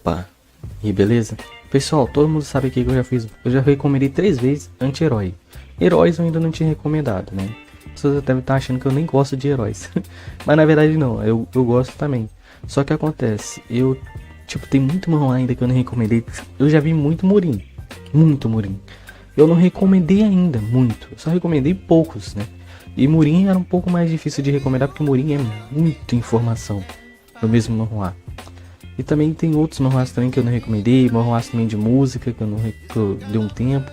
Opa, e beleza? Pessoal, todo mundo sabe aqui que eu já fiz. Eu já recomendei 3 vezes anti-herói. Heróis eu ainda não tinha recomendado, né? Vocês devem estar achando que eu nem gosto de heróis. Mas na verdade não, eu gosto também. Só que acontece, tem muito manhwa ainda que eu não recomendei. Eu já vi muito Murin. Muito Murin. Eu não recomendei ainda, muito. Eu só recomendei poucos, né? E Murin era um pouco mais difícil de recomendar porque Murin é muita informação no mesmo manhwa. E também tem outros manhwas também que eu não recomendei, manhwas também de música que eu dei um tempo,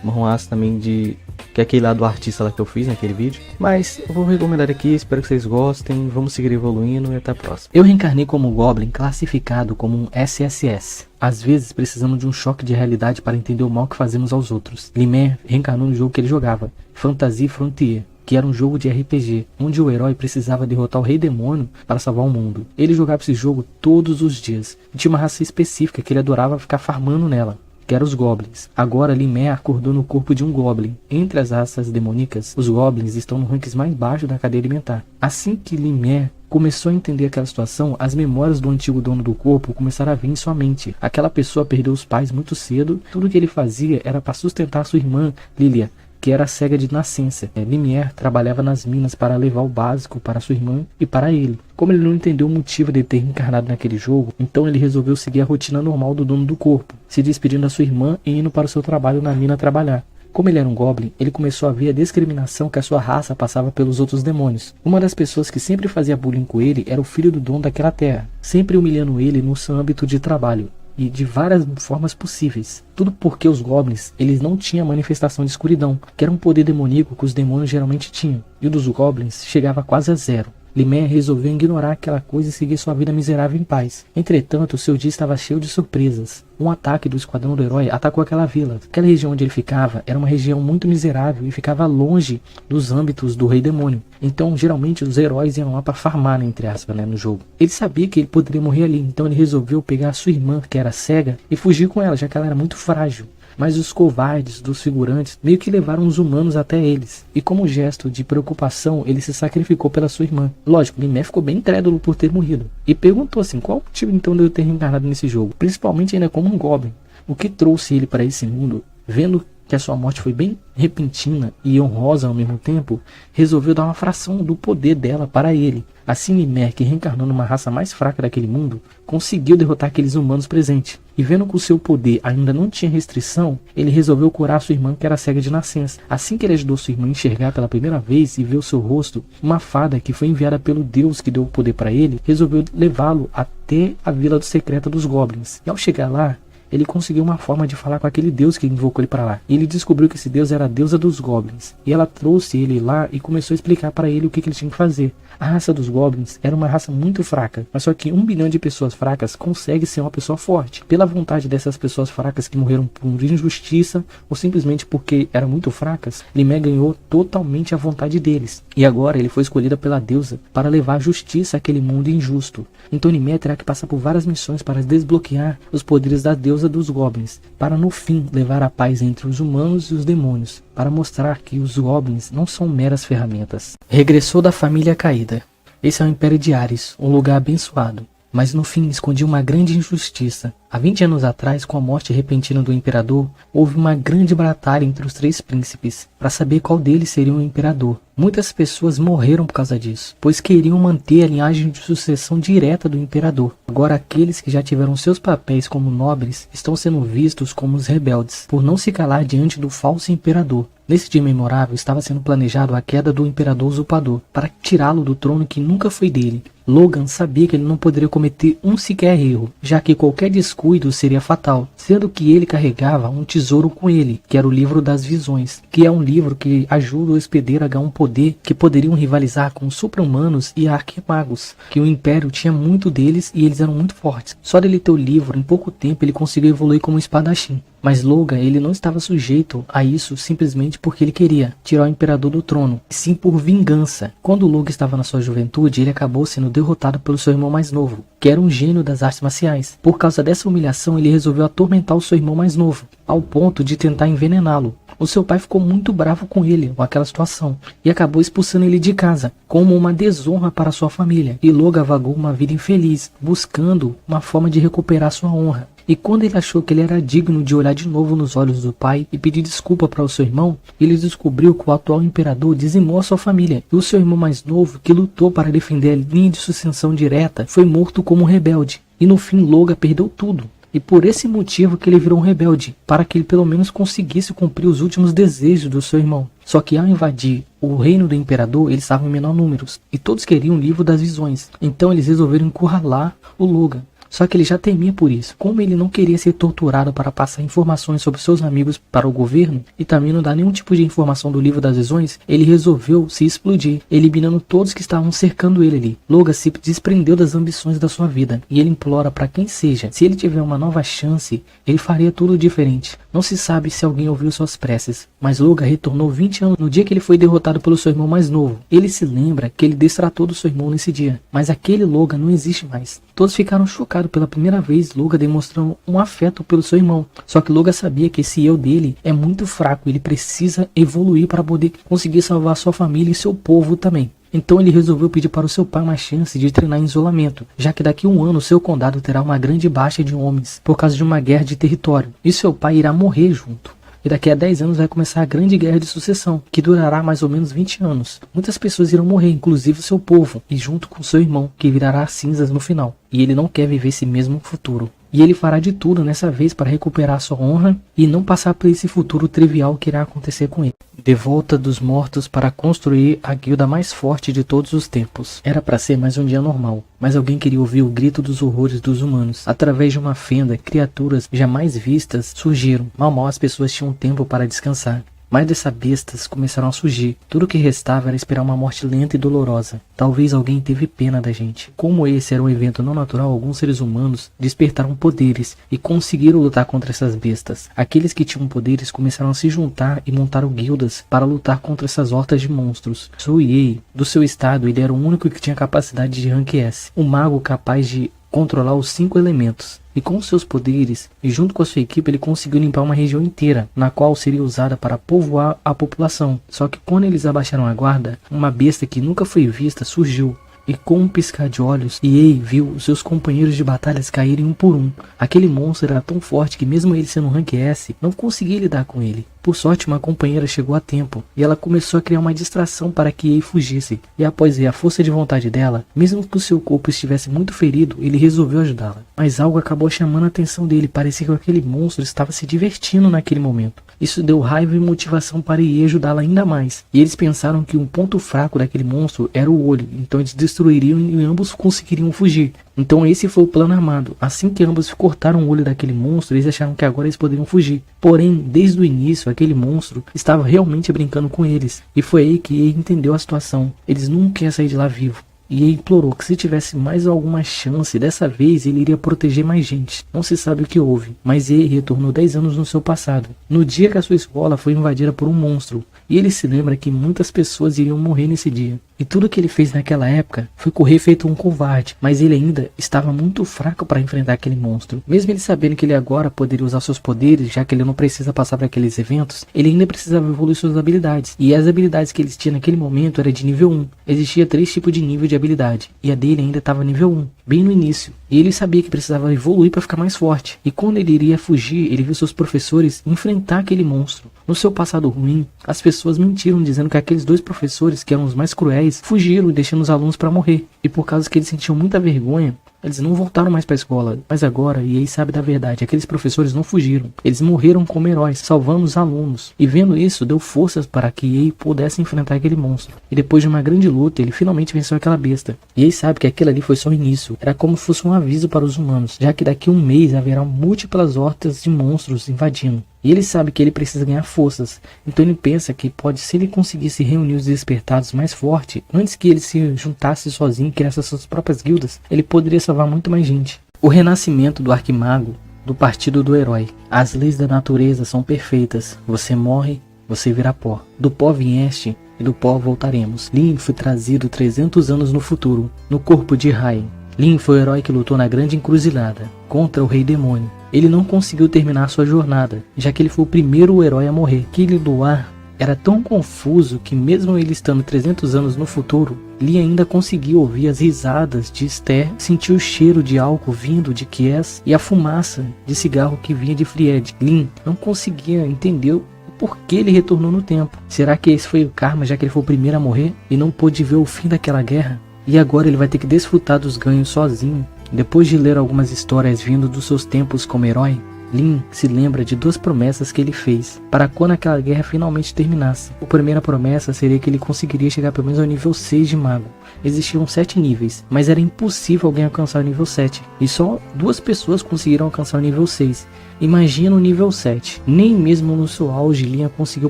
manhwas também que é aquele lá do artista lá que eu fiz naquele vídeo. Mas eu vou recomendar aqui, espero que vocês gostem, vamos seguir evoluindo e até a próxima. Eu reencarnei como Goblin, classificado como um SSS. Às vezes precisamos de um choque de realidade para entender o mal que fazemos aos outros. Limer reencarnou no jogo que ele jogava, Fantasy Frontier, que era um jogo de RPG, onde o herói precisava derrotar o rei demônio para salvar o mundo. Ele jogava esse jogo todos os dias, e tinha uma raça específica que ele adorava ficar farmando nela, que eram os Goblins. Agora Limer acordou no corpo de um Goblin. Entre as raças demoníacas, os Goblins estão no ranking mais baixo da cadeia alimentar. Assim que Limer começou a entender aquela situação, as memórias do antigo dono do corpo começaram a vir em sua mente. Aquela pessoa perdeu os pais muito cedo, tudo que ele fazia era para sustentar sua irmã, Lilia, que era cega de nascença. Limer trabalhava nas minas para levar o básico para sua irmã e para ele. Como ele não entendeu o motivo de ter reencarnado naquele jogo, então ele resolveu seguir a rotina normal do dono do corpo, se despedindo da sua irmã e indo para o seu trabalho na mina trabalhar. Como ele era um Goblin, ele começou a ver a discriminação que a sua raça passava pelos outros demônios. Uma das pessoas que sempre fazia bullying com ele era o filho do dono daquela terra, sempre humilhando ele no seu âmbito de trabalho. E de várias formas possíveis. Tudo porque os Goblins, eles não tinham a manifestação de escuridão, que era um poder demoníaco que os demônios geralmente tinham. E o dos Goblins chegava quase a zero. Limer resolveu ignorar aquela coisa e seguir sua vida miserável em paz. Entretanto, seu dia estava cheio de surpresas. Um ataque do esquadrão do herói atacou aquela vila. Aquela região onde ele ficava era uma região muito miserável e ficava longe dos âmbitos do rei demônio. Então, geralmente, os heróis iam lá para farmar, entre aspas, no jogo. Ele sabia que ele poderia morrer ali, então ele resolveu pegar a sua irmã, que era cega, e fugir com ela, já que ela era muito frágil. Mas os covardes dos figurantes meio que levaram os humanos até eles. E como gesto de preocupação, ele se sacrificou pela sua irmã. Lógico, Limer ficou bem incrédulo por ter morrido. E perguntou assim, qual o motivo então de eu ter reencarnado nesse jogo? Principalmente ainda como um Goblin. O que trouxe ele para esse mundo? Vendo que a sua morte foi bem repentina e honrosa ao mesmo tempo, resolveu dar uma fração do poder dela para ele. Assim Limer, que reencarnou numa raça mais fraca daquele mundo, conseguiu derrotar aqueles humanos presentes. E vendo que o seu poder ainda não tinha restrição, ele resolveu curar sua irmã que era cega de nascença. Assim que ele ajudou sua irmã a enxergar pela primeira vez e ver o seu rosto, uma fada que foi enviada pelo Deus que deu o poder para ele, resolveu levá-lo até a vila secreta dos Goblins. E ao chegar lá, ele conseguiu uma forma de falar com aquele deus que invocou ele para lá. E ele descobriu que esse deus era a deusa dos Goblins. E ela trouxe ele lá e começou a explicar para ele o que ele tinha que fazer. A raça dos Goblins era uma raça muito fraca, mas só que 1 bilhão de pessoas fracas consegue ser uma pessoa forte. Pela vontade dessas pessoas fracas que morreram por injustiça ou simplesmente porque eram muito fracas, Limer ganhou totalmente a vontade deles. E agora ele foi escolhida pela deusa para levar a justiça àquele mundo injusto. Então Limer terá que passar por várias missões para desbloquear os poderes da deusa dos Goblins, para no fim levar a paz entre os humanos e os demônios, para mostrar que os Goblins não são meras ferramentas. Regressou da família caída. Esse é o Império de Ares, um lugar abençoado, mas no fim escondia uma grande injustiça. Há 20 anos atrás, com a morte repentina do imperador, houve uma grande batalha entre os 3 príncipes, para saber qual deles seria o imperador. Muitas pessoas morreram por causa disso, pois queriam manter a linhagem de sucessão direta do imperador. Agora aqueles que já tiveram seus papéis como nobres estão sendo vistos como os rebeldes, por não se calar diante do falso imperador. Nesse dia memorável estava sendo planejado a queda do imperador usurpador, para tirá-lo do trono que nunca foi dele. Logan sabia que ele não poderia cometer um sequer erro, já que qualquer descuido seria fatal, sendo que ele carregava um tesouro com ele, que era o Livro das Visões, que é um livro que ajuda o hospedeiro a ganhar um poder que poderiam rivalizar com os super-humanos e arquimagos, que o Império tinha muito deles e eles eram muito fortes. Só dele ter o livro, em pouco tempo ele conseguiu evoluir como espadachim. Mas Loga, ele não estava sujeito a isso simplesmente porque ele queria tirar o imperador do trono, e sim por vingança. Quando Loga estava na sua juventude, ele acabou sendo derrotado pelo seu irmão mais novo, que era um gênio das artes marciais. Por causa dessa humilhação, ele resolveu atormentar o seu irmão mais novo, ao ponto de tentar envenená-lo. O seu pai ficou muito bravo com ele, com aquela situação, e acabou expulsando ele de casa, como uma desonra para sua família. E Loga vagou uma vida infeliz, buscando uma forma de recuperar sua honra. E quando ele achou que ele era digno de olhar de novo nos olhos do pai e pedir desculpa para o seu irmão, ele descobriu que o atual imperador dizimou a sua família. E o seu irmão mais novo, que lutou para defender a linha de sucessão direta, foi morto como um rebelde. E no fim Loga perdeu tudo. E por esse motivo que ele virou um rebelde, para que ele pelo menos conseguisse cumprir os últimos desejos do seu irmão. Só que ao invadir o reino do imperador, eles estavam em menor números, e todos queriam o livro das visões. Então eles resolveram encurralar o Loga. Só que ele já temia por isso. Como ele não queria ser torturado para passar informações sobre seus amigos para o governo, e também não dar nenhum tipo de informação do livro das visões, ele resolveu se explodir, eliminando todos que estavam cercando ele ali. Loga se desprendeu das ambições da sua vida, e ele implora para quem seja, se ele tiver uma nova chance, ele faria tudo diferente. Não se sabe se alguém ouviu suas preces, mas Loga retornou 20 anos no dia que ele foi derrotado pelo seu irmão mais novo. Ele se lembra que ele destratou do seu irmão nesse dia, mas aquele Loga não existe mais. Todos ficaram chocados pela primeira vez, Loga demonstrando um afeto pelo seu irmão. Só que Loga sabia que esse eu dele é muito fraco, ele precisa evoluir para poder conseguir salvar sua família e seu povo também. Então ele resolveu pedir para o seu pai uma chance de treinar em isolamento, já que daqui a um ano seu condado terá uma grande baixa de homens, por causa de uma guerra de território, e seu pai irá morrer junto. E daqui a 10 anos vai começar a grande guerra de sucessão, que durará mais ou menos 20 anos. Muitas pessoas irão morrer, inclusive seu povo, e junto com seu irmão, que virará cinzas no final. E ele não quer viver esse mesmo futuro. E ele fará de tudo nessa vez para recuperar sua honra e não passar por esse futuro trivial que irá acontecer com ele. De volta dos mortos para construir a guilda mais forte de todos os tempos. Era para ser mais um dia normal, mas alguém queria ouvir o grito dos horrores dos humanos. Através de uma fenda, criaturas jamais vistas surgiram. Mal as pessoas tinham tempo para descansar. Mais dessas bestas começaram a surgir. Tudo o que restava era esperar uma morte lenta e dolorosa. Talvez alguém teve pena da gente. Como esse era um evento não natural, alguns seres humanos despertaram poderes e conseguiram lutar contra essas bestas. Aqueles que tinham poderes começaram a se juntar e montaram guildas para lutar contra essas hortas de monstros. Suiei, do seu estado, ele era o único que tinha capacidade de rank S. Um mago capaz de controlar os 5 elementos. E com seus poderes, e junto com a sua equipe, ele conseguiu limpar uma região inteira, na qual seria usada para povoar a população. Só que quando eles abaixaram a guarda, uma besta que nunca foi vista surgiu. E com um piscar de olhos, Ei viu os seus companheiros de batalhas caírem um por um. Aquele monstro era tão forte que mesmo ele sendo um rank S, não conseguia lidar com ele. Por sorte, uma companheira chegou a tempo, e ela começou a criar uma distração para que Ei fugisse. E após ver a força de vontade dela, mesmo que o seu corpo estivesse muito ferido, ele resolveu ajudá-la. Mas algo acabou chamando a atenção dele, parecia que aquele monstro estava se divertindo naquele momento. Isso deu raiva e motivação para Ei ajudá-la ainda mais. E eles pensaram que um ponto fraco daquele monstro era o olho, então eles destruiriam e ambos conseguiriam fugir. Então esse foi o plano armado. Assim que ambos cortaram o olho daquele monstro, eles acharam que agora eles poderiam fugir. Porém, desde o início, aquele monstro estava realmente brincando com eles. E foi aí que Ei entendeu a situação. Eles nunca iam sair de lá vivo. E Ei implorou que se tivesse mais alguma chance, dessa vez ele iria proteger mais gente. Não se sabe o que houve, mas Ei retornou 10 anos no seu passado, no dia que a sua escola foi invadida por um monstro. E ele se lembra que muitas pessoas iriam morrer nesse dia. E tudo que ele fez naquela época foi correr feito um covarde, mas ele ainda estava muito fraco para enfrentar aquele monstro. Mesmo ele sabendo que ele agora poderia usar seus poderes, já que ele não precisa passar por aqueles eventos, ele ainda precisava evoluir suas habilidades. E as habilidades que ele tinha naquele momento era de nível 1. Existia 3 tipos de nível de habilidade, e a dele ainda estava nível 1, bem no início. E ele sabia que precisava evoluir para ficar mais forte. E quando ele iria fugir, ele viu seus professores enfrentar aquele monstro. No seu passado ruim, as pessoas mentiram dizendo que aqueles 2 professores, que eram os mais cruéis, fugiram, deixando os alunos para morrer. E por causa que eles sentiam muita vergonha, eles não voltaram mais para a escola. Mas agora, Ei sabe da verdade, aqueles professores não fugiram. Eles morreram como heróis, salvando os alunos. E vendo isso, deu forças para que Ei pudesse enfrentar aquele monstro. E depois de uma grande luta, ele finalmente venceu aquela besta. E Ei sabe que aquilo ali foi só o início. Era como se fosse um aviso para os humanos, já que daqui a um mês haverá múltiplas hortas de monstros invadindo. E ele sabe que ele precisa ganhar forças, então ele pensa que pode, se ele conseguisse reunir os despertados mais forte, antes que ele se juntasse sozinho e criasse suas próprias guildas, ele poderia salvar muito mais gente. O renascimento do Arquimago do partido do herói. As leis da natureza são perfeitas. Você morre, você vira pó. Do pó vieste e do pó voltaremos. Lin foi trazido 300 anos no futuro, no corpo de Rai. Lin foi o herói que lutou na grande encruzilhada, contra o rei demônio. Ele não conseguiu terminar sua jornada, já que ele foi o primeiro herói a morrer. Aquele luar era tão confuso que mesmo ele estando 300 anos no futuro, Lin ainda conseguiu ouvir as risadas de Esther, sentiu o cheiro de álcool vindo de Kies e a fumaça de cigarro que vinha de Fried. Lin não conseguia entender o porquê ele retornou no tempo. Será que esse foi o karma, já que ele foi o primeiro a morrer e não pôde ver o fim daquela guerra? E agora ele vai ter que desfrutar dos ganhos sozinho. Depois de ler algumas histórias vindo dos seus tempos como herói, Lin se lembra de 2 promessas que ele fez para quando aquela guerra finalmente terminasse. A primeira promessa seria que ele conseguiria chegar pelo menos ao nível 6 de mago. Existiam 7 níveis, mas era impossível alguém alcançar o nível 7. E só 2 pessoas conseguiram alcançar o nível 6. Imagina o nível 7. Nem mesmo no seu auge Lin conseguiu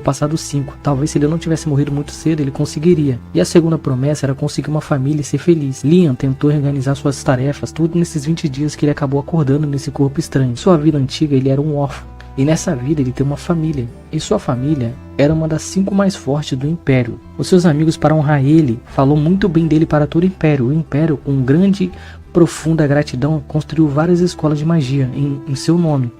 passar do 5. Talvez se ele não tivesse morrido muito cedo, ele conseguiria. E a segunda promessa era conseguir uma família e ser feliz. Lin tentou organizar suas tarefas, tudo nesses 20 dias que ele acabou acordando nesse corpo estranho. Sua vida antiga ele era um órfão. E nessa vida ele tem uma família. E sua família era uma das 5 mais fortes do Império. Os seus amigos, para honrar ele, falou muito bem dele para todo o Império. O Império, com grande, profunda gratidão, construiu várias escolas de magia em seu nome.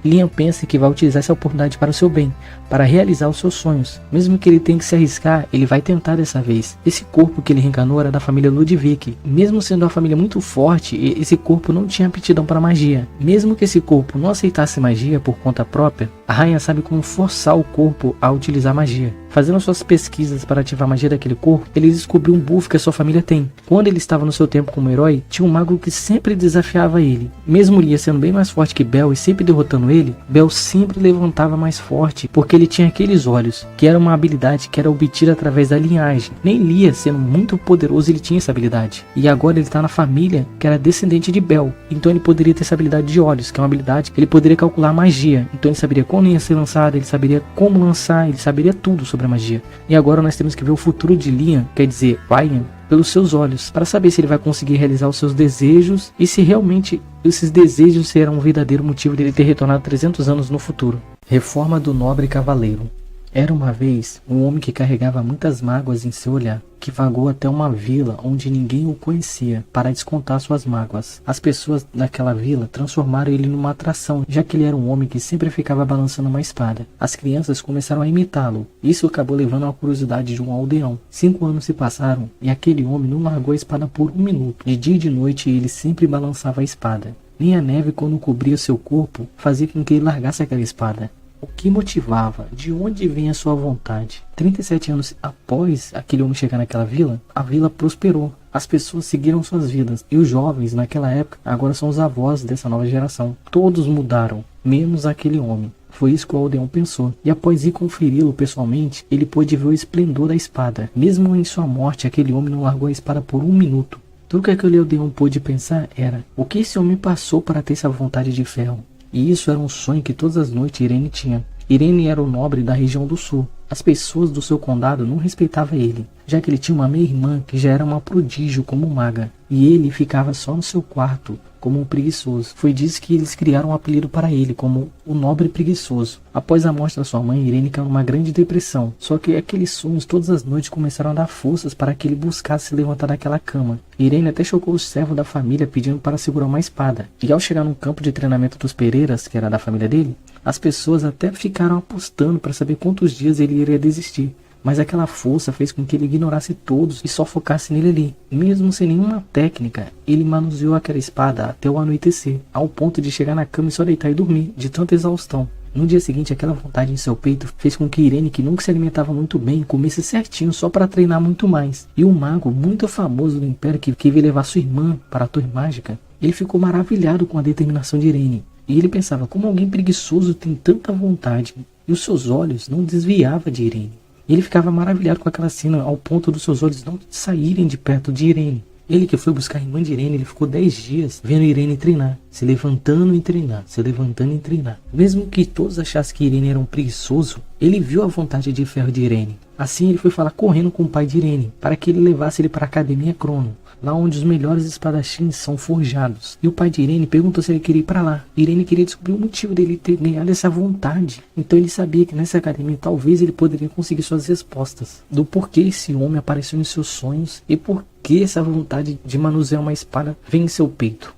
Lin pensa que vai utilizar essa oportunidade para o seu bem, para realizar os seus sonhos. Mesmo que ele tenha que se arriscar, ele vai tentar dessa vez. Esse corpo que ele reencarnou era da família Ludwig. Mesmo sendo uma família muito forte, esse corpo não tinha aptidão para magia. Mesmo que esse corpo não aceitasse magia por conta própria, a rainha sabe como forçar o corpo a utilizar magia. Fazendo suas pesquisas para ativar a magia daquele corpo, ele descobriu um buff que a sua família tem. Quando ele estava no seu tempo como herói, tinha um mago que sempre desafiava ele. Mesmo Lia sendo bem mais forte que Bel e sempre derrotando ele, Bel sempre levantava mais forte, porque ele tinha aqueles olhos, que era uma habilidade que era obtida através da linhagem. Nem Lia, sendo muito poderoso, ele tinha essa habilidade. E agora ele está na família que era descendente de Bel, então ele poderia ter essa habilidade de olhos, que é uma habilidade que ele poderia calcular magia. Então ele saberia quando ia ser lançado, ele saberia como lançar, ele saberia tudo sobre a magia. E agora nós temos que ver o futuro de Liam, quer dizer, Ryan, pelos seus olhos, para saber se ele vai conseguir realizar os seus desejos e se realmente esses desejos serão um verdadeiro motivo dele ter retornado 300 anos no futuro. Reforma do nobre cavaleiro. Era uma vez um homem que carregava muitas mágoas em seu olhar, que vagou até uma vila onde ninguém o conhecia para descontar suas mágoas. As pessoas daquela vila transformaram ele numa atração, já que ele era um homem que sempre ficava balançando uma espada. As crianças começaram a imitá-lo. Isso acabou levando à curiosidade de um aldeão. 5 anos se passaram e aquele homem não largou a espada por 1 minuto. De dia e de noite ele sempre balançava a espada. Nem a neve, quando cobria seu corpo, fazia com que ele largasse aquela espada. O que motivava? De onde vem a sua vontade? 37 anos após aquele homem chegar naquela vila, a vila prosperou. As pessoas seguiram suas vidas. E os jovens, naquela época, agora são os avós dessa nova geração. Todos mudaram, menos aquele homem. Foi isso que o aldeão pensou. E após ir conferi-lo pessoalmente, ele pôde ver o esplendor da espada. Mesmo em sua morte, aquele homem não largou a espada por 1 minuto. Tudo que aquele aldeão pôde pensar era: o que esse homem passou para ter essa vontade de ferro? E isso era um sonho que todas as noites Irene tinha. Irene era o nobre da região do sul. As pessoas do seu condado não respeitavam ele, já que ele tinha uma meia-irmã que já era uma prodígio como maga. E ele ficava só no seu quarto, como um preguiçoso. Foi disso que eles criaram um apelido para ele, como o nobre preguiçoso. Após a morte da sua mãe, Irene caiu numa grande depressão. Só que aqueles sonhos todas as noites começaram a dar forças para que ele buscasse se levantar daquela cama. Irene até chocou o servo da família pedindo para segurar uma espada. E ao chegar no campo de treinamento dos Pereiras, que era da família dele, as pessoas até ficaram apostando para saber quantos dias ele iria desistir. Mas aquela força fez com que ele ignorasse todos e só focasse nele ali. Mesmo sem nenhuma técnica, ele manuseou aquela espada até o anoitecer, ao ponto de chegar na cama e só deitar e dormir, de tanta exaustão. No dia seguinte, aquela vontade em seu peito fez com que Irene, que nunca se alimentava muito bem, comesse certinho só para treinar muito mais. E um mago muito famoso do Império que veio levar sua irmã para a Torre Mágica, ele ficou maravilhado com a determinação de Irene. E ele pensava, como alguém preguiçoso tem tanta vontade? E os seus olhos não desviavam de Irene. E ele ficava maravilhado com aquela cena, ao ponto dos seus olhos não saírem de perto de Irene. Ele que foi buscar a irmã de Irene, ele ficou 10 dias vendo Irene treinar. se levantando e treinar, se levantando e treinar. Mesmo que todos achassem que Irene era um preguiçoso, ele viu a vontade de ferro de Irene. Assim ele foi falar correndo com o pai de Irene, para que ele levasse ele para a Academia Crono, lá onde os melhores espadachins são forjados. E o pai de Irene perguntou se ele queria ir para lá. Irene queria descobrir o motivo dele ter ganhado essa vontade. Então ele sabia que nessa academia talvez ele poderia conseguir suas respostas do porquê esse homem apareceu em seus sonhos e por que essa vontade de manusear uma espada vem em seu peito.